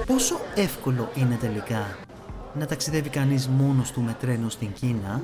Πόσο εύκολο είναι τελικά να ταξιδεύει κανείς μόνος του με τρένο στην Κίνα?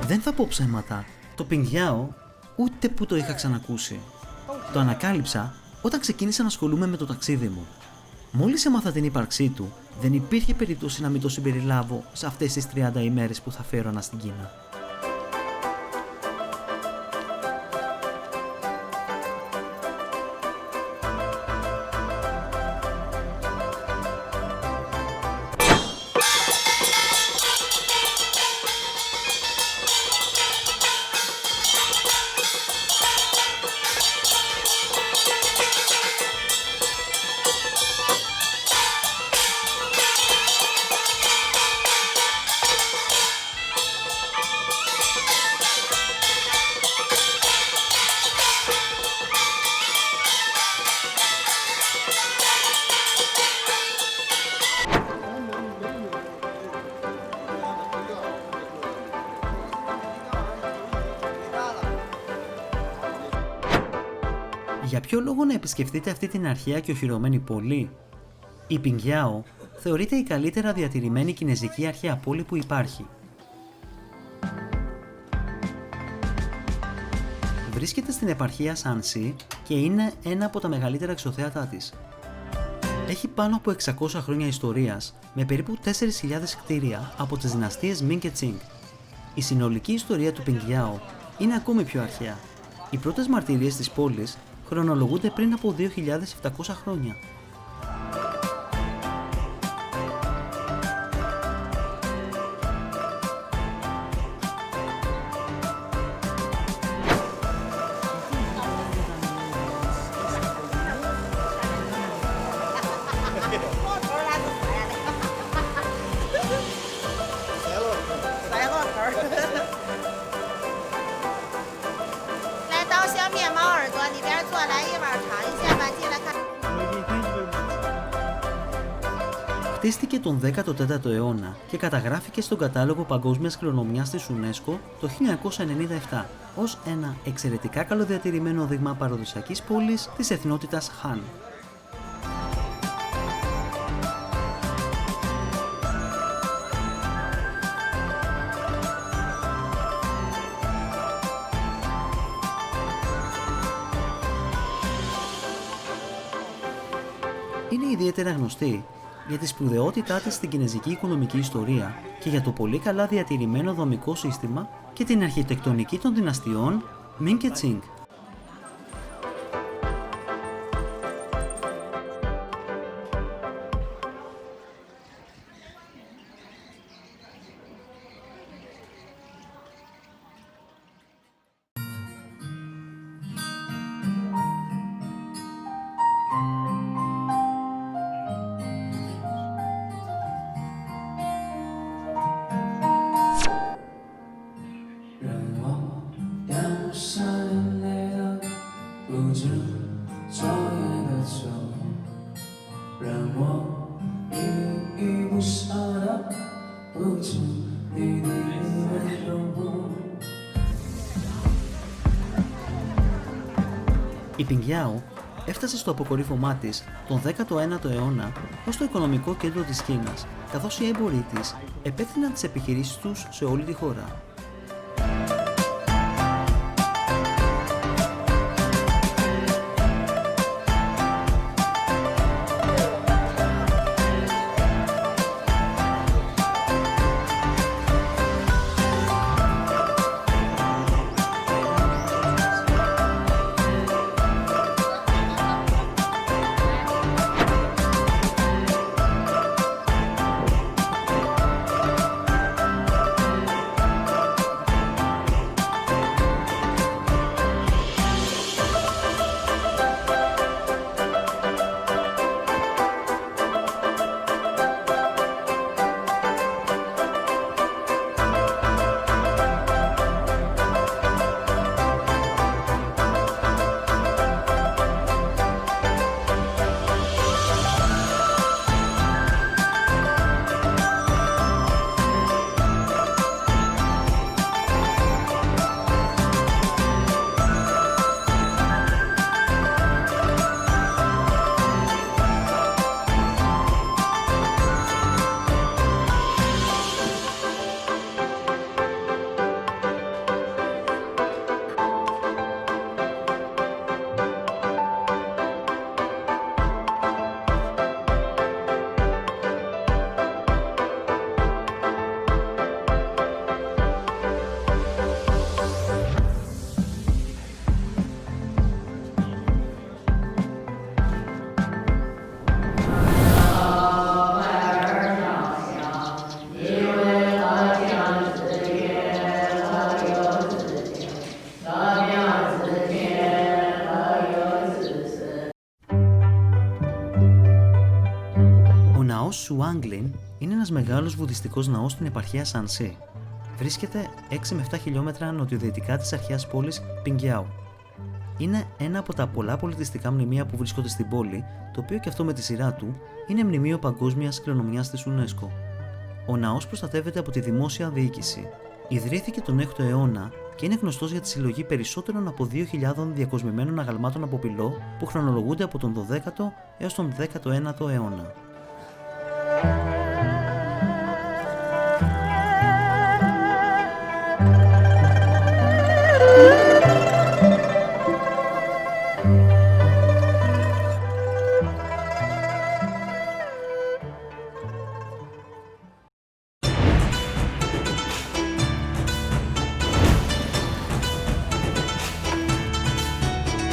Δεν θα πω ψέματα, το Πινγκιάο ούτε που το είχα ξανακούσει. Το ανακάλυψα όταν ξεκίνησα να ασχολούμαι με το ταξίδι μου. Μόλις έμαθα την ύπαρξή του, δεν υπήρχε περίπτωση να μην το συμπεριλάβω σε αυτές τις 30 ημέρες που θα φέρωνα στην Κίνα. Για ποιο λόγο να επισκεφτείτε αυτή την αρχαία και οχυρωμένη πόλη? Η Πινγκιάο θεωρείται η καλύτερα διατηρημένη κινεζική αρχαία πόλη που υπάρχει. Βρίσκεται στην επαρχία Σανσί και είναι ένα από τα μεγαλύτερα εξωθέατά της. Έχει πάνω από 600 χρόνια ιστορίας, με περίπου 4.000 κτίρια από τις δυναστείες Μιν και Τσινγκ. Η συνολική ιστορία του Πινγκιάο είναι ακόμη πιο αρχαία. Οι πρώτες μαρτυρίες της πόλης χρονολογούνται πριν από 2.700 χρόνια. Χτίστηκε τον 14ο αιώνα και καταγράφηκε στον κατάλογο παγκόσμιας κληρονομιάς της UNESCO το 1997 ως ένα εξαιρετικά καλοδιατηρημένο δείγμα παραδοσιακής πόλης της εθνότητας Han. Είναι ιδιαίτερα γνωστή για τη σπουδαιότητά της στην κινεζική οικονομική ιστορία και για το πολύ καλά διατηρημένο δομικό σύστημα και την αρχιτεκτονική των δυναστιών Μιν και Τσινγκ. Η Πινγκιάο έφτασε στο αποκορύφωμά της τον 19ο αιώνα ως το οικονομικό κέντρο της Κίνας, καθώς οι έμποροι της επέκτηναν τις επιχειρήσεις τους σε όλη τη χώρα. ναός Σουάγγλιν είναι ένας μεγάλος βουδιστικός ναός στην επαρχία Σανσί. Βρίσκεται 6 με 7 χιλιόμετρα νοτιοδυτικά της αρχαίας πόλης Πινγκιάου. Είναι ένα από τα πολλά πολιτιστικά μνημεία που βρίσκονται στην πόλη, το οποίο και αυτό με τη σειρά του είναι μνημείο παγκόσμιας κληρονομιάς της UNESCO. Ο ναός προστατεύεται από τη δημόσια διοίκηση. Ιδρύθηκε τον 6ο αιώνα και είναι γνωστός για τη συλλογή περισσότερων από 2.000 διακοσμημένων αγαλμάτων από πυλό που χρονολογούνται από τον 12ο έως τον 19ο αιώνα.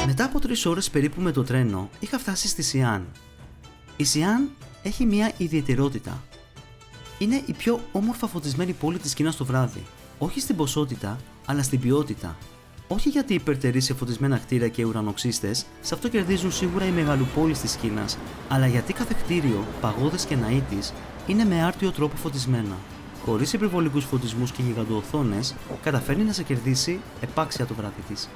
Μετά από 3 ώρες περίπου με το τρένο, είχα φτάσει στη Σιάν. Η Σιάν έχει μια ιδιαιτερότητα. Είναι η πιο όμορφα φωτισμένη πόλη της Κίνας το βράδυ. Όχι στην ποσότητα, αλλά στην ποιότητα. Όχι γιατί υπερτερεί σε φωτισμένα κτίρια και ουρανοξύστες, σε αυτό κερδίζουν σίγουρα οι μεγαλοπόλεις της Κίνας, αλλά γιατί κάθε κτίριο, παγόδες και ναοί της είναι με άρτιο τρόπο φωτισμένα. Χωρίς υπερβολικούς φωτισμούς και γιγαντοοθόνες, καταφέρνει να σε κερδίσει επάξια το βράδυ της.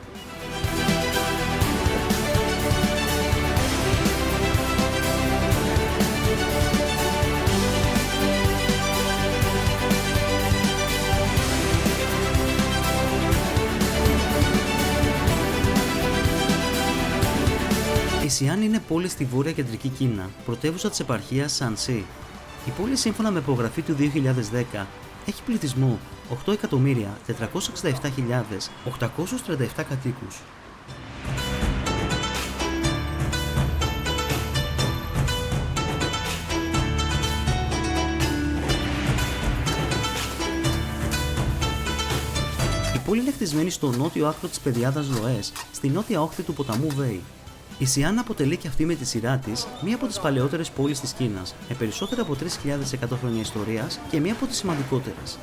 Η Σιάν είναι πόλη στη βόρεια κεντρική Κίνα, πρωτεύουσα της επαρχίας Σανσί. Η πόλη, σύμφωνα με υπογραφή του 2010, έχει πληθυσμό 8.467.837 κατοίκους. Η πόλη είναι χτισμένη στο νότιο άκρο της πεδιάδας Λοές, στη νότια όχθη του ποταμού Βέι. Η Σιάν αποτελεί και αυτή με τη σειρά της μία από τις παλαιότερες πόλεις της Κίνας, με περισσότερα από 3.100 χρόνια ιστορίας και μία από τις σημαντικότερες.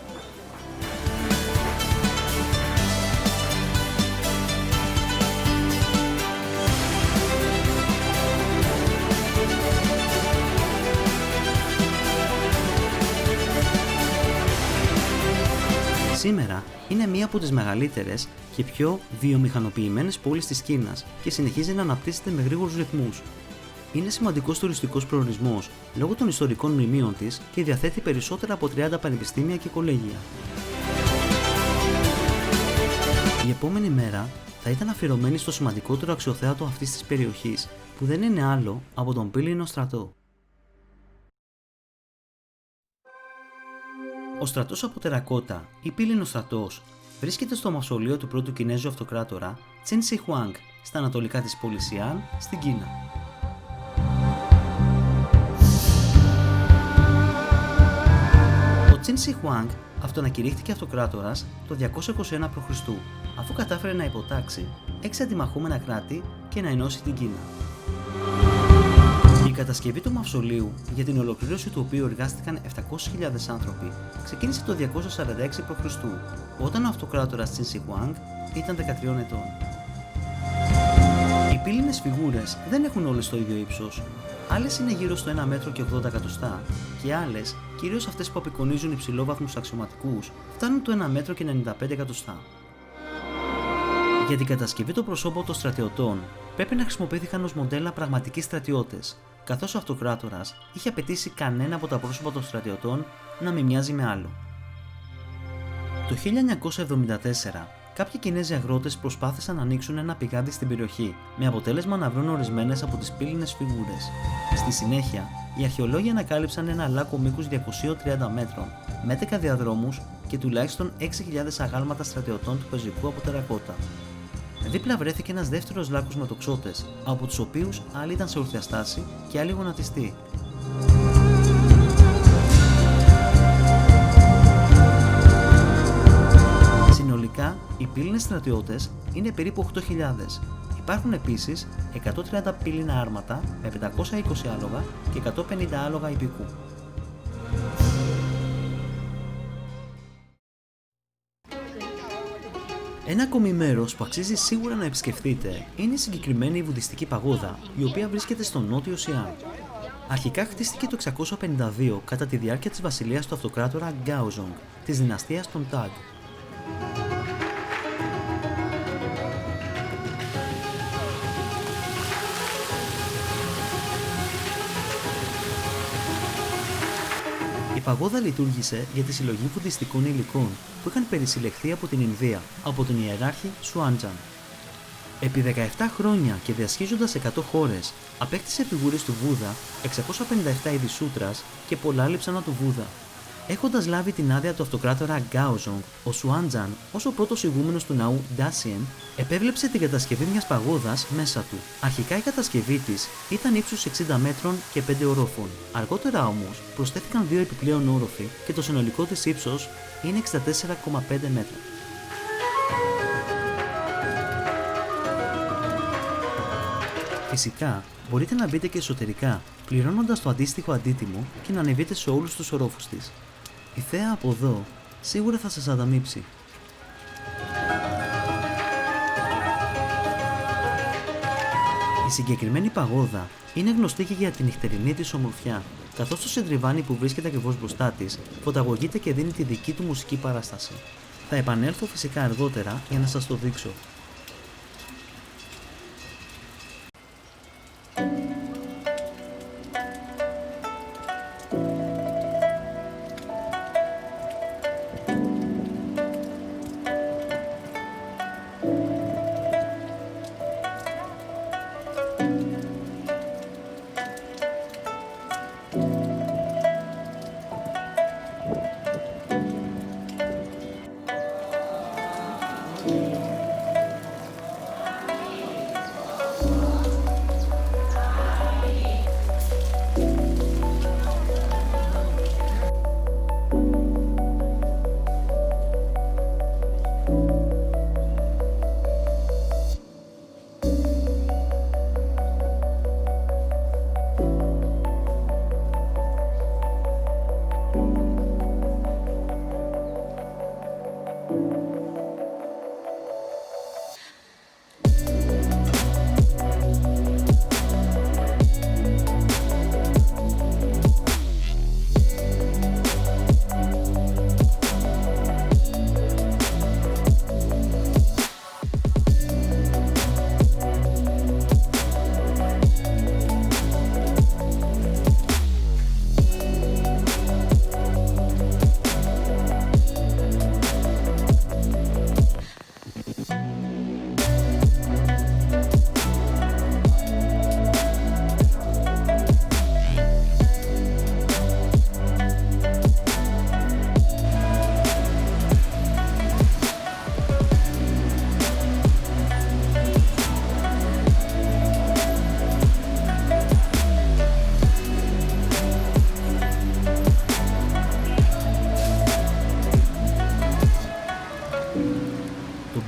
Σήμερα είναι μία από τις μεγαλύτερες και πιο βιομηχανοποιημένες πόλεις της Κίνας και συνεχίζει να αναπτύσσεται με γρήγορους ρυθμούς. Είναι σημαντικός τουριστικός προορισμός λόγω των ιστορικών μνημείων της και διαθέτει περισσότερα από 30 πανεπιστήμια και κολέγια. Η επόμενη μέρα θα ήταν αφιερωμένη στο σημαντικότερο αξιοθέατο αυτής της περιοχής, που δεν είναι άλλο από τον πύληνο στρατό. Ο στρατός από τερακότα ή πύληνος στρατός βρίσκεται στο μαυσολείο του πρώτου Κινέζου αυτοκράτορα Τσιν Σι Χουάνγκ στα ανατολικά της πόλης Σιάν στην Κίνα. Ο Τσιν Σι Χουάνγκ αυτοανακηρύχθηκε αυτοκράτορας το 221 π.Χ. αφού κατάφερε να υποτάξει 6 αντιμαχούμενα κράτη και να ενώσει την Κίνα. Η κατασκευή του μαυσολείου, για την ολοκλήρωση του οποίου εργάστηκαν 700.000 άνθρωποι, ξεκίνησε το 246 π.Χ. όταν ο αυτοκράτορας Τσιν Σι Χουάνγκ ήταν 13 ετών. Οι πύληνες φιγούρες δεν έχουν όλες το ίδιο ύψος. Άλλες είναι γύρω στο 1 μέτρο και 80 εκατοστά και άλλες, κυρίως αυτές που απεικονίζουν υψηλόβαθμους αξιωματικούς, φτάνουν το 1 μέτρο και 95 εκατοστά. Για την κατασκευή των προσώπων των στρατιωτών πρέπει να χρησιμοποιήθηκαν ως μοντέλα πραγματικοί στρατιώτες, καθώς ο αυτοκράτορας είχε απαιτήσει κανένα από τα πρόσωπα των στρατιωτών να μην μοιάζει με άλλο. Το 1974, κάποιοι Κινέζοι αγρότες προσπάθησαν να ανοίξουν ένα πηγάδι στην περιοχή, με αποτέλεσμα να βρουν ορισμένες από τις πύληνες φιγούρες. Στη συνέχεια, οι αρχαιολόγοι ανακάλυψαν ένα λάκκο μήκους 230 μέτρων, με 11 διαδρόμους και τουλάχιστον 6.000 αγάλματα στρατιωτών του πεζικού από τερακότα. Δίπλα βρέθηκε ένας δεύτερος λάκκος με τοξότες, από τους οποίους άλλοι ήταν σε ορθιά στάση και άλλοι γονατιστοί. Συνολικά, οι πύληνες στρατιώτες είναι περίπου 8.000. Υπάρχουν επίσης 130 πύληνα άρματα με 520 άλογα και 150 άλογα ιππικού. Ένα ακόμη μέρος που αξίζει σίγουρα να επισκεφτείτε είναι η συγκεκριμένη βουδιστική παγόδα, η οποία βρίσκεται στο νότιο Σιάν. Αρχικά χτίστηκε το 652 κατά τη διάρκεια της βασιλείας του αυτοκράτορα Γκάοζονγκ, της δυναστείας των Ταγ. Η παγόδα λειτουργήσε για τη συλλογή βουδιστικών υλικών που είχαν περισυλλεχθεί από την Ινδία από τον ιεράρχη Σουάντζαν. Επί 17 χρόνια και διασχίζοντας 100 χώρες, απέκτησε φιγούρες του Βούδα, 657 είδη σούτρας και πολλά λείψανα του Βούδα. Έχοντας λάβει την άδεια του αυτοκράτορα Γκάοζονγκ, ο Σουάντζαν, ως ο πρώτος ηγούμενος του ναού Ντάσιεν, επέβλεψε την κατασκευή μιας παγόδας μέσα του. Αρχικά η κατασκευή της ήταν ύψους 60 μέτρων και 5 ορόφων. Αργότερα όμως προσθέθηκαν 2 επιπλέον όροφοι και το συνολικό της ύψος είναι 64,5 μέτρα. Φυσικά, μπορείτε να μπείτε και εσωτερικά, πληρώνοντας το αντίστοιχο αντίτιμο και να ανεβείτε σε όλους τους ορόφους της. Η θέα από εδώ σίγουρα θα σας ανταμείψει. Η συγκεκριμένη παγόδα είναι γνωστή και για την νυχτερινή της ομορφιά, καθώς το συντριβάνι που βρίσκεται ακριβώς μπροστά της φωταγωγείται και δίνει τη δική του μουσική παράσταση. Θα επανέλθω φυσικά αργότερα για να σας το δείξω.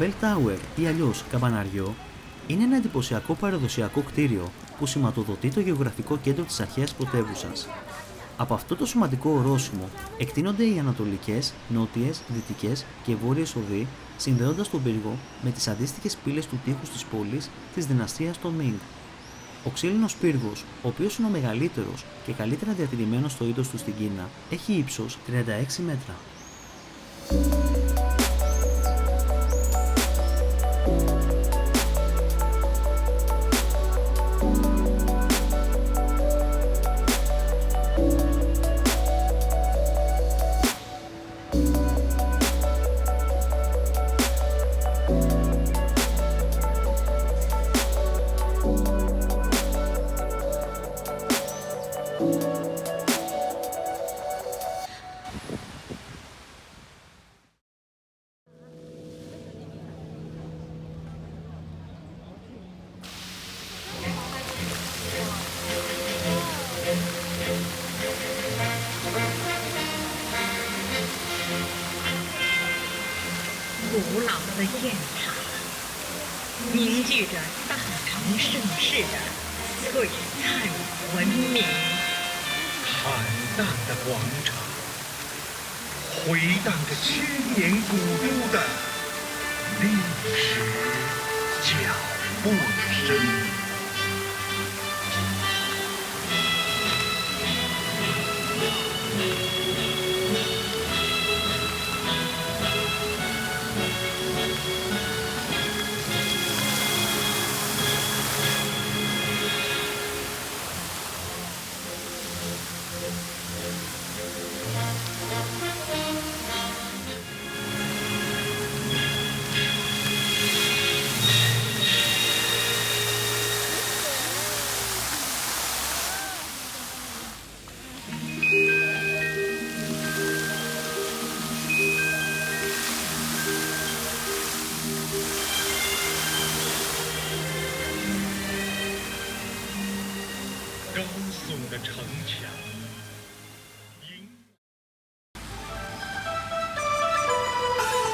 Bell Tower ή αλλιώς καμπαναριό είναι ένα εντυπωσιακό παραδοσιακό κτίριο που σηματοδοτεί το γεωγραφικό κέντρο της αρχαίας πρωτεύουσας. Από αυτό το σημαντικό ορόσημο εκτείνονται οι ανατολικές, νότιες, δυτικές και βόρειες οδοί, συνδέοντας τον πύργο με τις αντίστοιχες πύλες του τείχους της πόλης της δυναστείας των Μινγκ. Ο ξύλινος πύργος, ο οποίος είναι ο μεγαλύτερος και καλύτερα διατηρημένος στο είδος του στην Κίνα, έχει ύψος 36 μέτρα.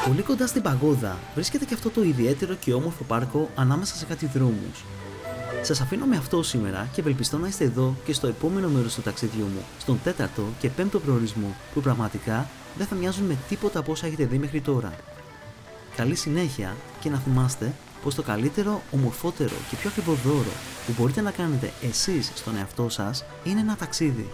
Πολύ κοντά στην παγόδα βρίσκεται και αυτό το ιδιαίτερο και όμορφο πάρκο ανάμεσα σε κάτι δρόμους. Σας αφήνω με αυτό σήμερα και ευελπιστώ να είστε εδώ και στο επόμενο μέρος του ταξιδιού μου, στον 4ο και 5ο προορισμό, που πραγματικά δεν θα μοιάζουν με τίποτα από όσα έχετε δει μέχρι τώρα. Καλή συνέχεια και να θυμάστε πως το καλύτερο, ομορφότερο και πιο ακριβό δώρο που μπορείτε να κάνετε εσείς στον εαυτό σας είναι ένα ταξίδι.